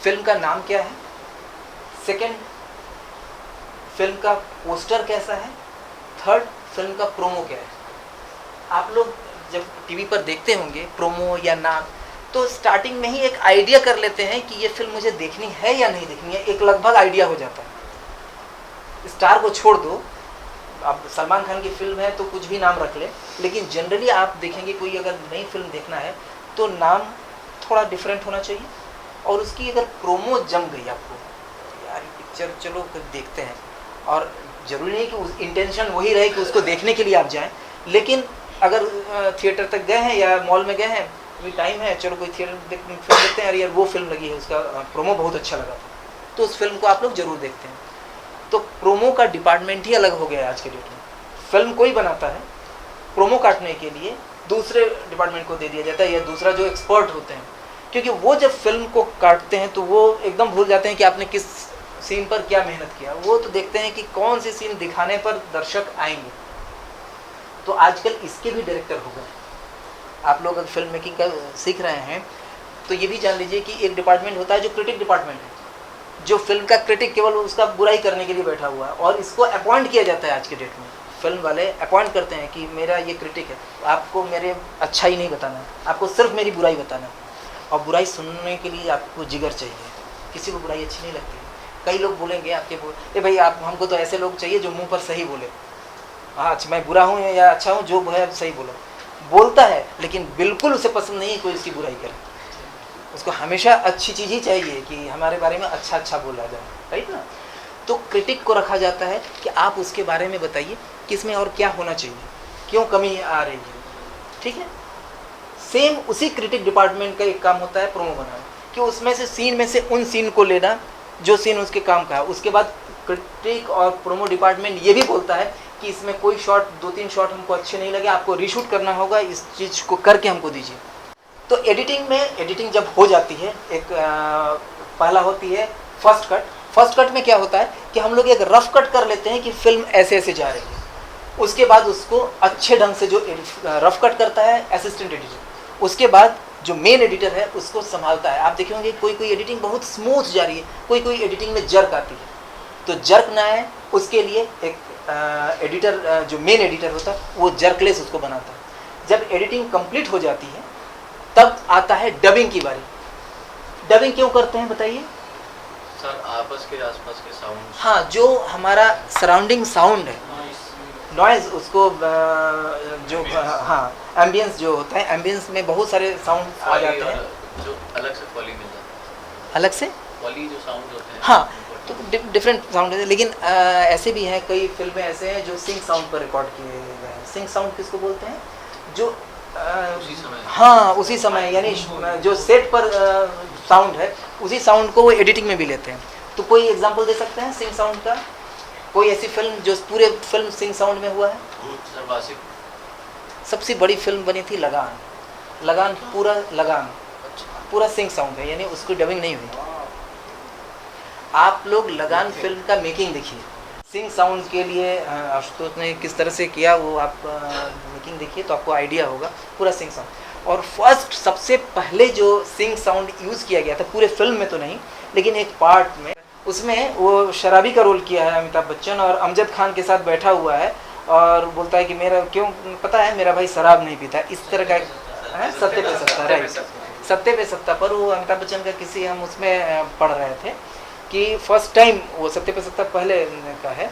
Film का नाम क्या है, सेकंड फिल्म का पोस्टर कैसा है, थर्ड फिल्म का प्रोमो क्या है। आप लोग जब टीवी पर देखते होंगे प्रोमो या नाम, तो स्टार्टिंग में ही एक आइडिया कर लेते हैं कि ये फिल्म मुझे देखनी है या नहीं देखनी है, एक लगभग आइडिया हो जाता है। स्टार को छोड़ दो, अब सलमान खान की फिल्म है तो कुछ भी नाम रख ले, लेकिन जनरली आप देखेंगे कोई अगर नई फिल्म देखना है तो नाम थोड़ा डिफरेंट होना चाहिए, और उसकी अगर प्रोमो जम गई आपको, यार ये पिक्चर चलो देखते हैं, और ज़रूरी नहीं कि उस इंटेंशन वही रहे कि उसको देखने के लिए आप जाएं, लेकिन अगर थिएटर तक गए हैं या मॉल में गए हैं, अभी टाइम है, चलो कोई थिएटर फिल्म देखते हैं, अरे यार वो फिल्म लगी है, उसका प्रोमो बहुत अच्छा लगा था, तो उस फिल्म को आप लोग ज़रूर देखते हैं। तो प्रोमो का डिपार्टमेंट ही अलग हो गया है आज के डेट में। फिल्म कोई बनाता है, प्रोमो काटने के लिए दूसरे डिपार्टमेंट को दे दिया जाता है, या दूसरा जो एक्सपर्ट होते हैं, क्योंकि वो जब फिल्म को काटते हैं तो वो एकदम भूल जाते हैं कि आपने किस सीन पर क्या मेहनत किया, वो तो देखते हैं कि कौन सी सीन दिखाने पर दर्शक आएंगे। तो आजकल इसके भी डायरेक्टर हो गए। आप लोग अगर फिल्म मेकिंग का सीख रहे हैं तो ये भी जान लीजिए कि एक डिपार्टमेंट होता है जो क्रिटिक डिपार्टमेंट है, जो फिल्म का क्रिटिक केवल उसका बुराई करने के लिए बैठा हुआ है, और इसको अपॉइंट किया जाता है आज के डेट में। फिल्म वाले अपॉइंट करते हैं कि मेरा ये क्रिटिक है, आपको मेरे अच्छा ही नहीं बताना है, आपको सिर्फ मेरी बुराई बताना है, और बुराई सुनने के लिए आपको जिगर चाहिए, किसी को बुराई अच्छी नहीं लगती। कई लोग बोलेंगे आपके भाई आप हमको तो ऐसे लोग चाहिए जो मुंह पर सही बोले, हाँ अच्छा मैं बुरा हूँ या अच्छा हूँ, जो है सही बोलता है, लेकिन बिल्कुल उसे पसंद नहीं है कोई उसकी बुराई करे। उसको हमेशा अच्छी चीज़ ही चाहिए कि हमारे बारे में अच्छा अच्छा बोला जाए, राइट ना। तो क्रिटिक को रखा जाता है कि आप उसके बारे में बताइए कि इसमें और क्या होना चाहिए, क्यों कमी आ रही है, ठीक है। सेम उसी क्रिटिक डिपार्टमेंट का एक काम होता है प्रोमो बनाना, कि उसमें से सीन में से उन सीन को लेना जो सीन उसके काम का है। उसके बाद क्रिटिक और प्रोमो डिपार्टमेंट ये भी बोलता है कि इसमें कोई शॉट, 2-3 शॉट हमको अच्छे नहीं लगे, आपको रीशूट करना होगा, इस चीज़ को करके हमको दीजिए। तो एडिटिंग जब हो जाती है, एक पहला होती है फर्स्ट कट। फर्स्ट कट में क्या होता है कि हम लोग एक रफ कट कर लेते हैं कि फिल्म ऐसे ऐसे जा रही है। उसके बाद उसको अच्छे ढंग से जो रफ कट करता है असिस्टेंट एडिटर, उसके बाद जो मेन एडिटर है उसको संभालता है। आप देखेंगे कोई एडिटिंग बहुत स्मूथ जा रही है, कोई एडिटिंग में जर्क आती है, तो जर्क ना आए उसके लिए एक एडिटर, जो मेन एडिटर होता है वो जर्कलेस उसको बनाता है। जब एडिटिंग कंप्लीट हो जाती है तब आता है डबिंग की बारी। डबिंग क्यों करते हैं बताइए सर? आपस के आसपास के साउंड, हाँ, जो हमारा सराउंडिंग साउंड है, नॉइज़, उसको जो हाँ एम्बियंस जो होता है, एम्बियंस में बहुत सारे साउंड आ जाते हैं, जो अलग से फॉली मिल जाता है, अलग से फॉली जो साउंड होते हैं, हाँ, तो डिफरेंट साउंड है। लेकिन ऐसे भी हैं, कई फिल्में ऐसे हैं जो सिंक साउंड पर रिकॉर्ड किए गए हैं। सिंक साउंड किसको बोलते हैं? जो उसी समय, हाँ उसी समय, यानी जो सेट पर साउंड है उसी साउंड को वो एडिटिंग में भी लेते हैं। तो कोई एग्जांपल दे सकते हैं सिंक साउंड का? कोई ऐसी फिल्म जो पूरे फिल्म सिंक साउंड में हुआ है? सबसे बड़ी फिल्म बनी थी लगान। लगान पूरा सिंक साउंड है, यानी उसकी डबिंग नहीं हुई। आप लोग लगान फिल्म का मेकिंग देखिए, सिंग साउंड के लिए आशुतोष ने किस तरह से किया वो आप मेकिंग देखिए तो आपको आइडिया होगा, पूरा सिंग साउंड। और फर्स्ट सबसे पहले जो सिंग साउंड यूज़ किया गया था, पूरे फिल्म में तो नहीं लेकिन एक पार्ट में, उसमें वो शराबी का रोल किया है अमिताभ बच्चन, और अमजद खान के साथ बैठा हुआ है और बोलता है कि मेरा क्यों पता है मेरा भाई शराब नहीं पीता, इस तरह का है, सत्ते पे सत्ता, राइट, सत्ते पे सत्ता पर वो अमिताभ बच्चन का किसी हम उसमें पढ़ रहे थे कि फर्स्ट टाइम वो सत्ते पे सत्ता पहले का है,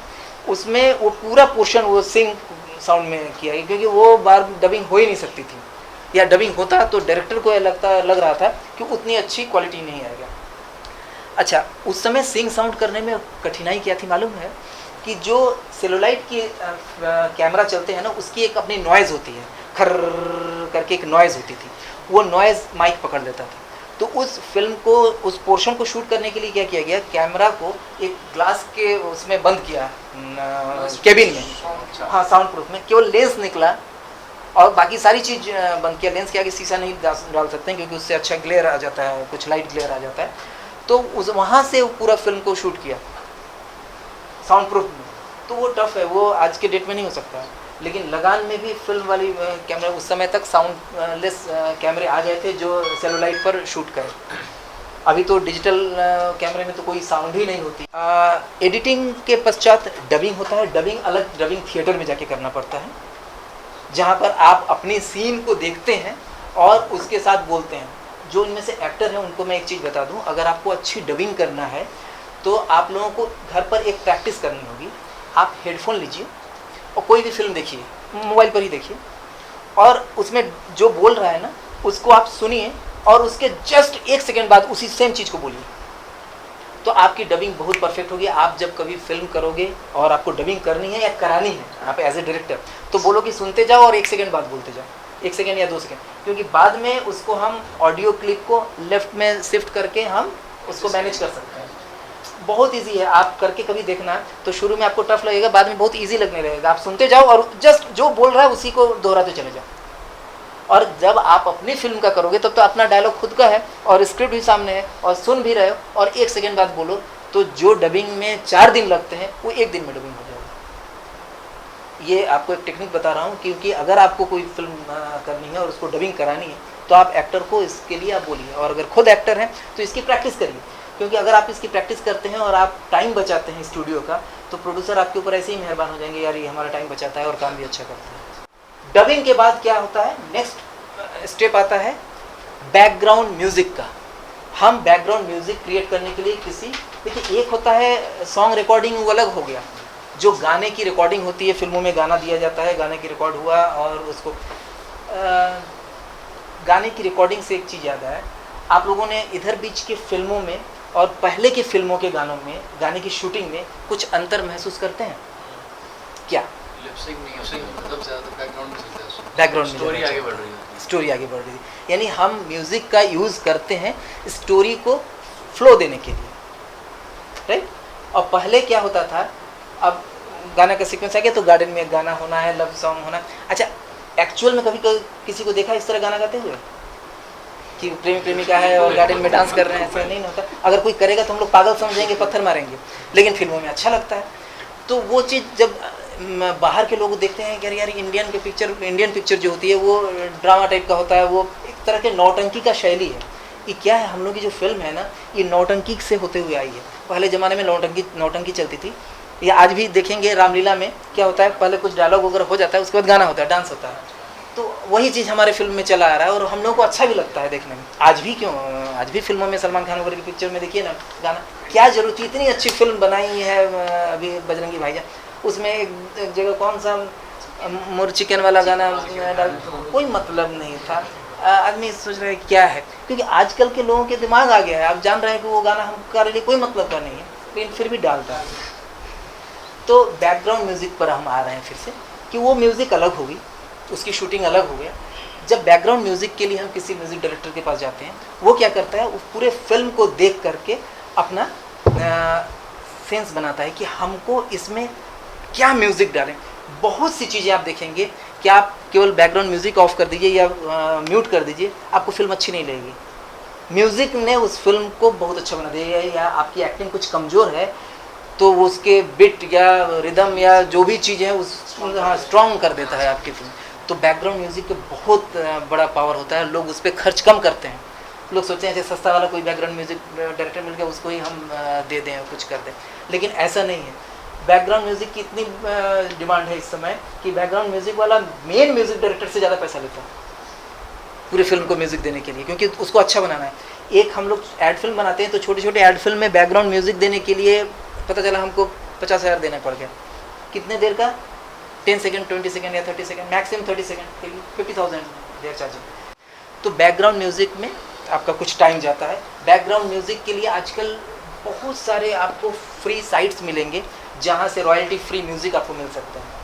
उसमें वो पूरा पोर्शन वो सिंग साउंड में किया गया, क्योंकि वो बार डबिंग हो ही नहीं सकती थी, या डबिंग होता तो डायरेक्टर को लग रहा था कि उतनी अच्छी क्वालिटी नहीं आएगा। अच्छा, उस समय सिंग साउंड करने में कठिनाई क्या थी मालूम है? कि जो सेलुलाइट की कैमरा चलते हैं ना, उसकी एक अपनी नॉइज़ होती है, खर्र करके एक नॉइज़ होती थी, वो नॉइज़ माइक पकड़ लेता था। तो उस फिल्म को, उस पोर्शन को शूट करने के लिए क्या किया गया, कैमरा को एक ग्लास के उसमें बंद किया, केबिन में, हाँ साउंड प्रूफ में, केवल लेंस निकला और बाकी सारी चीज़ बंद किया। लेंस के आगे शीशा नहीं डाल सकते हैं क्योंकि उससे अच्छा ग्लेयर आ जाता है, कुछ लाइट ग्लेयर आ जाता है, तो उस वहाँ से पूरा फिल्म को शूट किया साउंड प्रूफ में। तो वो टफ है, वो आज के डेट में नहीं हो सकता है। लेकिन लगान में भी फिल्म वाली कैमरा, उस समय तक साउंड लेस कैमरे आ गए थे जो सेलुलाइट पर शूट करें। अभी तो डिजिटल कैमरे में तो कोई साउंड ही नहीं होती। एडिटिंग के पश्चात डबिंग होता है। डबिंग अलग, डबिंग थिएटर में जाके करना पड़ता है, जहाँ पर आप अपनी सीन को देखते हैं और उसके साथ बोलते हैं। जो इनमें से एक्टर हैं उनको मैं एक चीज़ बता दूं, अगर आपको अच्छी डबिंग करना है तो आप लोगों को घर पर एक प्रैक्टिस करनी होगी। आप हेडफोन लीजिए और कोई भी फिल्म देखिए, मोबाइल पर ही देखिए, और उसमें जो बोल रहा है ना उसको आप सुनिए और उसके जस्ट 1 सेकेंड बाद उसी सेम चीज़ को बोलिए, तो आपकी डबिंग बहुत परफेक्ट होगी। आप जब कभी फिल्म करोगे और आपको डबिंग करनी है या करानी है आप एज ए डायरेक्टर, तो बोलो कि सुनते जाओ और 1 सेकेंड बाद बोलते जाओ, 1 सेकेंड या 2 सेकेंड, क्योंकि बाद में उसको हम ऑडियो क्लिप को लेफ्ट में शिफ्ट करके हम उसको मैनेज कर सकते हैं। बहुत इजी है, आप करके कभी देखना। तो शुरू में आपको टफ लगेगा, बाद में बहुत इजी लगने लगेगा। आप सुनते जाओ और जस्ट जो बोल रहा है उसी को दोहराते चले जाओ। और जब आप अपनी फिल्म का करोगे तब तो अपना डायलॉग खुद का है और स्क्रिप्ट भी सामने है और सुन भी रहे हो, और 1 सेकेंड बाद बोलो, तो जो डबिंग में 4 दिन लगते हैं वो 1 दिन में डबिंग हो जाएगा। ये आपको एक टेक्निक बता रहा हूँ, क्योंकि अगर आपको कोई फिल्म करनी है और उसको डबिंग करानी है तो आप एक्टर को इसके लिए आप बोलिए, और अगर खुद एक्टर हैं तो इसकी प्रैक्टिस करिए, क्योंकि अगर आप इसकी प्रैक्टिस करते हैं और आप टाइम बचाते हैं स्टूडियो का, तो प्रोड्यूसर आपके ऊपर ऐसे ही मेहरबान हो जाएंगे, यार ये हमारा टाइम बचाता है और काम भी अच्छा करता है। डबिंग के बाद क्या होता है, नेक्स्ट स्टेप आता है बैकग्राउंड म्यूजिक का। हम बैकग्राउंड म्यूजिक क्रिएट करने के लिए देखिए, एक होता है सॉन्ग रिकॉर्डिंग, वो अलग हो गया। जो गाने की रिकॉर्डिंग होती है, फिल्मों में गाना दिया जाता है, गाने की रिकॉर्ड हुआ और उसको गाने की रिकॉर्डिंग से एक चीज़ याद है, आप लोगों ने इधर बीच के फिल्मों में और पहले के फिल्मों के गानों में, गाने की शूटिंग में कुछ अंतर महसूस करते हैं क्या? लिपसिंग नहीं होती, मतलब ज़्यादा बैकग्राउंड में चलता है, बैकग्राउंड स्टोरी आगे बढ़ रही है, स्टोरी आगे बढ़ रही है, यानी हम म्यूज़िक का यूज़ करते हैं स्टोरी को फ्लो देने के लिए, राइट। और पहले क्या होता था, अब गाना का सीक्वेंस आ गया तो गार्डन में गाना होना है, लव सॉन्ग होना। अच्छा, एक्चुअल में कभी किसी को देखा इस तरह गाना गाते हुए कि प्रेमी प्रेमिका है और गार्डन में डांस कर रहे हैं? ऐसा नहीं होता। अगर कोई करेगा तो हम लोग पागल समझेंगे, पत्थर मारेंगे, लेकिन फिल्मों में अच्छा लगता है। तो वो चीज़ जब बाहर के लोग देखते हैं कि यार इंडियन पिक्चर जो होती है वो ड्रामा टाइप का होता है, वो एक तरह के नौटंकी का शैली है। ये क्या है, हम लोग की जो फिल्म है ना, ये नौटंकी से होते हुए आई है। पहले ज़माने में नौटंकी चलती थी, या आज भी देखेंगे रामलीला में क्या होता है, पहले कुछ डायलॉग वगैरह हो जाता है, उसके बाद गाना होता है, डांस होता है। तो वही चीज़ हमारे फिल्म में चला आ रहा है और हम लोगों को अच्छा भी लगता है देखने में। आज भी फिल्मों में सलमान खान वगैरह की पिक्चर में देखिए ना गाना, क्या जरूरत थी, इतनी अच्छी फिल्म बनाई है अभी बजरंगी भाईजान, उसमें एक जगह कौन सा मोर चिकन वाला गाना कोई मतलब नहीं था। आदमी सोच रहे हैं क्या है, क्योंकि आजकल के लोगों के दिमाग आ गया है, आप जान रहे हैं कि वो गाना हमारे लिए कोई मतलब का नहीं है, लेकिन फिर भी डालता है। तो बैकग्राउंड म्यूजिक पर हम आ रहे हैं फिर से, कि वो म्यूजिक अलग होगी, उसकी शूटिंग अलग हो गया। जब बैकग्राउंड म्यूजिक के लिए हम किसी म्यूजिक डायरेक्टर के पास जाते हैं, वो क्या करता है, वो पूरे फिल्म को देख करके अपना सेंस बनाता है कि हमको इसमें क्या म्यूजिक डालें। बहुत सी चीज़ें आप देखेंगे कि आप केवल बैकग्राउंड म्यूजिक ऑफ कर दीजिए या म्यूट कर दीजिए, आपको फिल्म अच्छी नहीं लगेगी। म्यूजिक ने उस फिल्म को बहुत अच्छा बना दिया, या आपकी एक्टिंग कुछ कमज़ोर है तो वो उसके बिट या रिदम या जो भी चीज़ है उस स्ट्रॉन्ग कर देता है आपकी फिल्म। तो बैकग्राउंड म्यूजिक का बहुत बड़ा पावर होता है, लोग उस पर खर्च कम करते हैं। लोग सोचते हैं जैसे सस्ता वाला कोई बैकग्राउंड म्यूजिक डायरेक्टर मिल गया उसको ही हम दे दें कुछ कर दें, लेकिन ऐसा नहीं है। बैकग्राउंड म्यूजिक की इतनी डिमांड है इस समय कि बैकग्राउंड म्यूजिक वाला मेन म्यूजिक डायरेक्टर से ज़्यादा पैसा लेता है पूरी फिल्म को म्यूजिक देने के लिए, क्योंकि उसको अच्छा बनाना है। एक हम लोग एड फिल्म बनाते हैं तो छोटे छोटे एड फिल्म में बैकग्राउंड म्यूजिक देने के लिए पता चला हमको 50,000 देना पड़ गया। कितने देर का? 10 सेकेंड, 20 सेकेंड या 30 सेकेंड, मैक्सिमम 30 सेकेंड, 50,000 देर चार्जिंग। तो बैकग्राउंड म्यूजिक में आपका कुछ टाइम जाता है। बैकग्राउंड म्यूजिक के लिए आजकल बहुत सारे आपको फ्री साइट्स मिलेंगे जहाँ से रॉयल्टी फ्री म्यूजिक आपको मिल सकता है।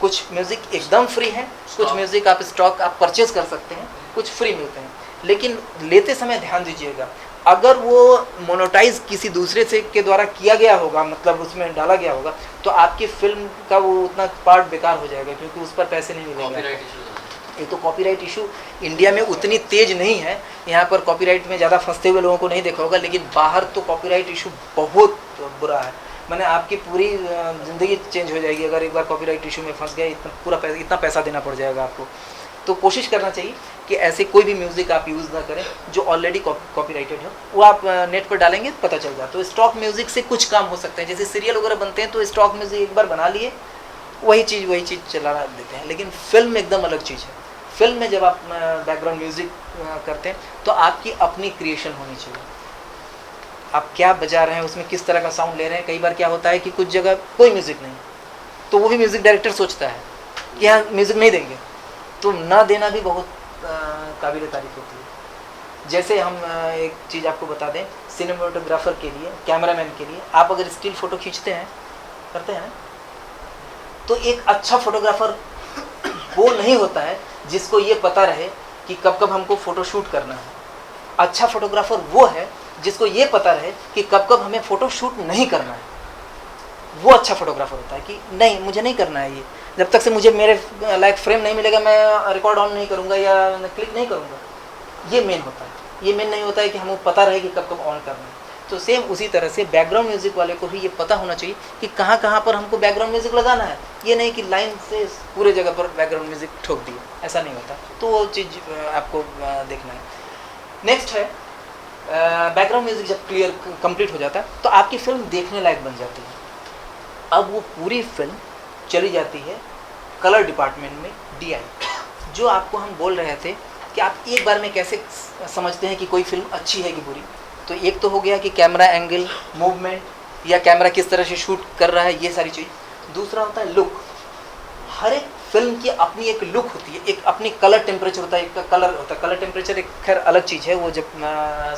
कुछ म्यूजिक एकदम फ्री है, कुछ म्यूजिक आप स्टॉक आप परचेज कर सकते हैं, कुछ फ्री मिलते हैं। लेकिन लेते समय ध्यान दीजिएगा, अगर वो मोनेटाइज किसी दूसरे से के द्वारा किया गया होगा, मतलब उसमें डाला गया होगा, तो आपकी फिल्म का वो उतना पार्ट बेकार हो जाएगा, क्योंकि उस पर पैसे नहीं मिलेंगे। ये तो कॉपीराइट इशू इंडिया में उतनी तेज नहीं है, यहाँ पर कॉपीराइट में ज़्यादा फंसते हुए लोगों को नहीं देखा होगा, लेकिन बाहर तो कॉपीराइट इशू बहुत बुरा है। मैंने आपकी पूरी ज़िंदगी चेंज हो जाएगी अगर एक बार कॉपीराइट इशू में फंस गए, इतना पैसा देना पड़ जाएगा आपको। तो कोशिश करना चाहिए कि ऐसे कोई भी म्यूज़िक आप यूज़ ना करें जो ऑलरेडी कॉपीराइटेड हो। वो आप नेट पर डालेंगे पता चल जाए। तो स्टॉक म्यूज़िक से कुछ काम हो सकते हैं, जैसे सीरियल वगैरह बनते हैं तो स्टॉक म्यूज़िक एक बार बना लिए वही चीज़ चला देते हैं। लेकिन फिल्म एकदम अलग चीज़ है। फिल्म में जब आप बैकग्राउंड म्यूज़िक करते हैं तो आपकी अपनी क्रिएशन होनी चाहिए। आप क्या बजा रहे हैं, उसमें किस तरह का साउंड ले रहे हैं। कई बार क्या होता है कि कुछ जगह कोई म्यूज़िक नहीं, तो वो भी म्यूज़िक डायरेक्टर सोचता है कि यहाँ म्यूज़िक नहीं देंगे, तो ना देना भी बहुत काबिल तारीफ होती है। जैसे हम एक चीज़ आपको बता दें, सिनेमाटोग्राफर के लिए, कैमरामैन के लिए, आप अगर स्टिल फ़ोटो खींचते हैं, करते हैं ना, तो एक अच्छा फोटोग्राफर वो नहीं होता है जिसको ये पता रहे कि कब कब हमको फ़ोटो शूट करना है। अच्छा फोटोग्राफर वो है जिसको ये पता रहे कि कब कब हमें फ़ोटो शूट नहीं करना है। वो अच्छा फोटोग्राफर होता है कि नहीं, मुझे नहीं करना है ये, जब तक से मुझे मेरे लाइक फ्रेम नहीं मिलेगा मैं रिकॉर्ड ऑन नहीं करूँगा या क्लिक नहीं करूँगा। ये मेन होता है। ये मेन नहीं होता है कि हमें पता रहे कि कब कब ऑन करना है। तो सेम उसी तरह से बैकग्राउंड म्यूज़िक वाले को भी ये पता होना चाहिए कि कहाँ कहाँ पर हमको बैकग्राउंड म्यूज़िक लगाना है। ये नहीं कि लाइन से पूरे जगह पर बैकग्राउंड म्यूज़िक ठोक दिए, ऐसा नहीं होता। तो वो चीज़ आपको देखना है। नेक्स्ट है बैकग्राउंड म्यूज़िक जब क्लियर कंप्लीट हो जाता है तो आपकी फिल्म देखने लायक बन जाती है। अब वो पूरी फिल्म चली जाती है कलर डिपार्टमेंट में, DI। जो आपको हम बोल रहे थे कि आप एक बार में कैसे समझते हैं कि कोई फिल्म अच्छी है कि बुरी। तो एक तो हो गया कि कैमरा एंगल, मूवमेंट, या कैमरा किस तरह से शूट कर रहा है, ये सारी चीज़। दूसरा होता है लुक। हर एक फिल्म की अपनी एक लुक होती है, एक अपनी कलर टेम्परेचर होता है, एक कलर होता है। कलर टेम्परेचर एक खैर अलग चीज़ है, वो जब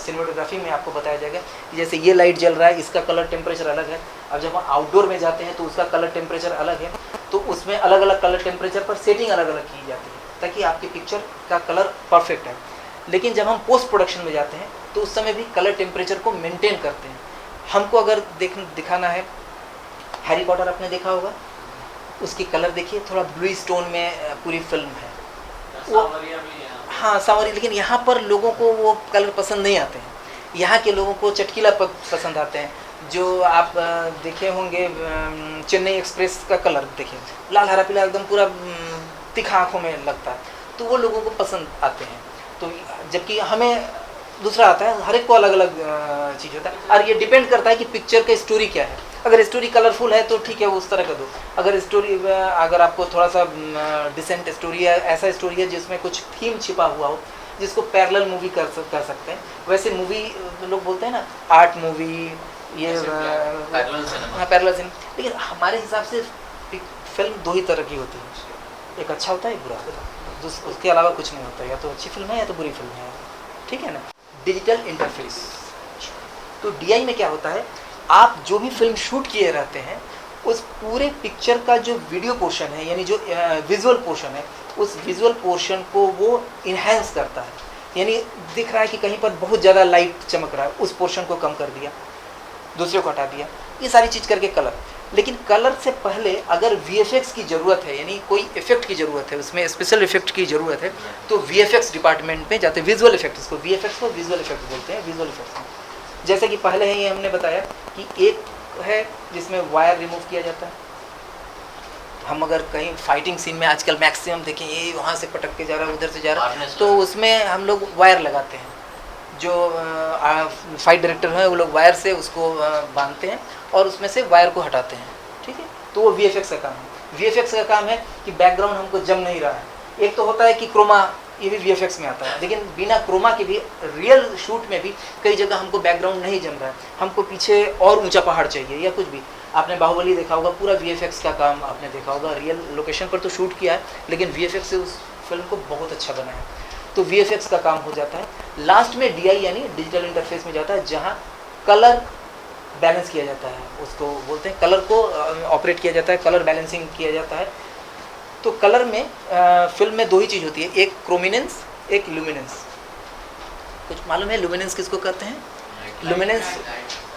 सिनेमेटोग्राफी में आपको बताया जाएगा। जैसे ये लाइट जल रहा है, इसका कलर टेम्परेचर अलग है। अब जब हम आउटडोर में जाते हैं तो उसका कलर टेम्परेचर अलग है, तो उसमें अलग अलग कलर टेम्परेचर पर सेटिंग अलग अलग की जाती है ताकि आपकी पिक्चर का कलर परफेक्ट है। लेकिन जब हम पोस्ट प्रोडक्शन में जाते हैं तो उस समय भी कलर टेम्परेचर को मेंटेन करते हैं। हमको अगर दिखाना है, हैरी पॉटर आपने देखा होगा, उसकी कलर देखिए, थोड़ा ब्लू स्टोन में पूरी फिल्म है वो। हाँ, सांवरी। लेकिन यहाँ पर लोगों को वो कलर पसंद नहीं आते हैं। यहाँ के लोगों को चटकीला पसंद आते हैं। जो आप देखे होंगे चेन्नई एक्सप्रेस का कलर देखिए, लाल हरा पीला एकदम पूरा तीखा आँखों में लगता है, तो वो लोगों को पसंद आते हैं। तो जबकि हमें दूसरा आता है, हर एक को अलग अलग चीज़ होता है। और ये डिपेंड करता है कि पिक्चर का स्टोरी क्या है। अगर स्टोरी कलरफुल है तो ठीक है, वो उस तरह का दो। अगर आपको थोड़ा सा डिसेंट स्टोरी है, ऐसा स्टोरी है जिसमें कुछ थीम छिपा हुआ हो, जिसको पैरेलल मूवी कर सकते हैं। वैसे मूवी लोग बोलते हैं ना, आर्ट मूवी, ये पैरेलल सिनेमा। लेकिन हमारे हिसाब से फिल्म दो ही तरह की होती है, एक अच्छा होता है, एक बुरा होता है। उसके अलावा कुछ नहीं होता है, या तो अच्छी फिल्म है या तो बुरी फिल्म है, ठीक है ना। Digital interface. तो DI में क्या होता है, आप जो भी फिल्म शूट किए रहते हैं उस पूरे पिक्चर का जो वीडियो पोर्शन है, यानी जो विजुअल पोर्शन है, उस विजुअल पोर्शन को वो इन्हेंस करता है। यानी दिख रहा है कि कहीं पर बहुत ज़्यादा लाइट चमक रहा है, उस पोर्शन को कम कर दिया, दूसरे को हटा दिया, ये सारी चीज़ करके कलर। लेकिन कलर से पहले अगर VFX की ज़रूरत है, यानी कोई इफेक्ट की ज़रूरत है, उसमें स्पेशल इफेक्ट की ज़रूरत है, तो VFX डिपार्टमेंट में जाते हैं। विजुअल इफेक्ट, इसको VFX को विजुअल इफेक्ट बोलते हैं, विजुअल इफेक्ट्स में। जैसे कि पहले है, ये हमने बताया कि एक है जिसमें वायर रिमूव किया जाता है। हम अगर कहीं फाइटिंग सीन में आजकल मैक्सिमम देखें, ये वहाँ से पटक के जा रहा है, उधर से जा रहा है, तो उसमें हम लोग वायर लगाते हैं। जो फाइट डायरेक्टर हैं वो लोग वायर से उसको बांधते हैं और उसमें से वायर को हटाते हैं, ठीक है। तो वो VFX का काम है। VFX का काम है कि बैकग्राउंड हमको जम नहीं रहा है। एक तो होता है कि क्रोमा, ये भी VFX में आता है, लेकिन बिना क्रोमा के भी रियल शूट में भी कई जगह हमको बैकग्राउंड नहीं जम रहा है, हमको पीछे और ऊंचा पहाड़ चाहिए या कुछ भी। आपने बाहुबली देखा होगा, पूरा VFX का काम आपने देखा होगा। रियल लोकेशन पर तो शूट किया है, लेकिन VFX से उस फिल्म को बहुत अच्छा बनाया, तो VFX का काम हो जाता है। लास्ट में DI यानी डिजिटल इंटरफेस में जाता है, जहाँ कलर बैलेंस किया जाता है, उसको बोलते हैं, कलर को ऑपरेट किया जाता है, कलर बैलेंसिंग किया जाता है। तो कलर में फिल्म में दो ही चीज़ होती है, एक क्रोमिनेंस, एक लुमिनेंस। कुछ मालूम है लुमिनेंस किसको कहते हैं? लुमिनेंस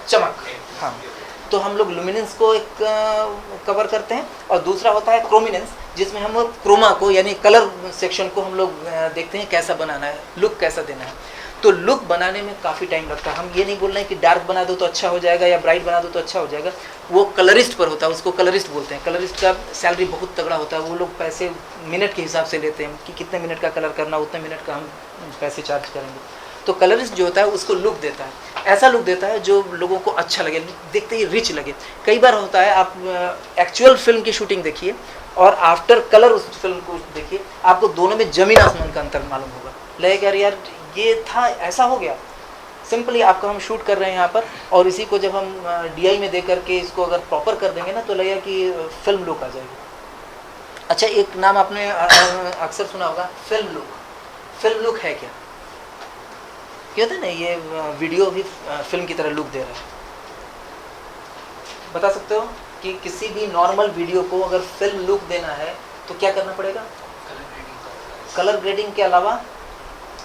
चमक, हाँ। तो हम लोग लुमिनेंस को एक कवर करते हैं, और दूसरा होता है क्रोमिनेंस, जिसमें हम क्रोमा को यानी कलर सेक्शन को हम लोग देखते हैं कैसा बनाना है, लुक कैसा देना है। तो लुक बनाने में काफ़ी टाइम लगता है। हम ये नहीं बोल रहे हैं कि डार्क बना दो तो अच्छा हो जाएगा या ब्राइट बना दो तो अच्छा हो जाएगा, वो कलरिस्ट पर होता है, उसको कलरिस्ट बोलते हैं। कलरिस्ट का सैलरी बहुत तगड़ा होता है, वो लोग पैसे मिनट के हिसाब से लेते हैं कि कितने मिनट का कलर करना, उतने मिनट का हम पैसे चार्ज करेंगे। तो कलरिस्ट जो होता है उसको लुक देता है, ऐसा लुक देता है जो लोगों को अच्छा लगे, देखते ही रिच लगे। कई बार होता है, आप एक्चुअल फिल्म की शूटिंग देखिए और आफ्टर कलर उस फिल्म को देखिए, आपको दोनों में ज़मीन आसमान का अंतर मालूम होगा। लगेगा यार ये था, ऐसा हो गया। सिंपली आपको हम शूट कर रहे हैं यहाँ पर, और इसी को जब हम DI में दे करके इसको अगर प्रॉपर कर देंगे ना, तो लगेगा कि फिल्म लुक आ जाएगी। अच्छा, एक नाम आपने अक्सर सुना होगा, फिल्म लुक। फिल्म लुक है क्या? कहते हैं ना, ये वीडियो भी फिल्म की तरह लुक दे रहा है। बता सकते हो कि किसी भी नॉर्मल वीडियो को अगर फिल्म लुक देना है तो क्या करना पड़ेगा? कलर ग्रेडिंग के अलावा,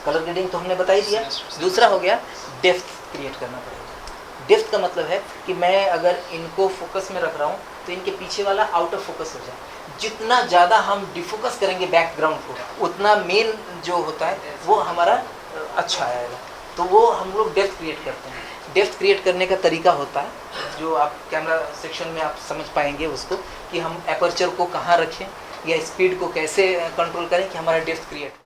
कलर ग्रेडिंग तो हमने बता ही दिया, दूसरा हो गया डेप्थ क्रिएट करना पड़ेगा। डेप्थ का मतलब है कि मैं अगर इनको फोकस में रख रहा हूँ तो इनके पीछे वाला आउट ऑफ फोकस हो जाए। जितना ज़्यादा हम डिफोकस करेंगे बैकग्राउंड को, उतना मेन जो होता है वो हमारा अच्छा आएगा। तो वो हम लोग डेप्थ क्रिएट करते हैं। डेप्थ क्रिएट करने का तरीका होता है जो आप कैमरा सेक्शन में आप समझ पाएंगे उसको, कि हम एपर्चर को कहाँ रखें या स्पीड को कैसे कंट्रोल करें कि हमारा डेप्थ क्रिएट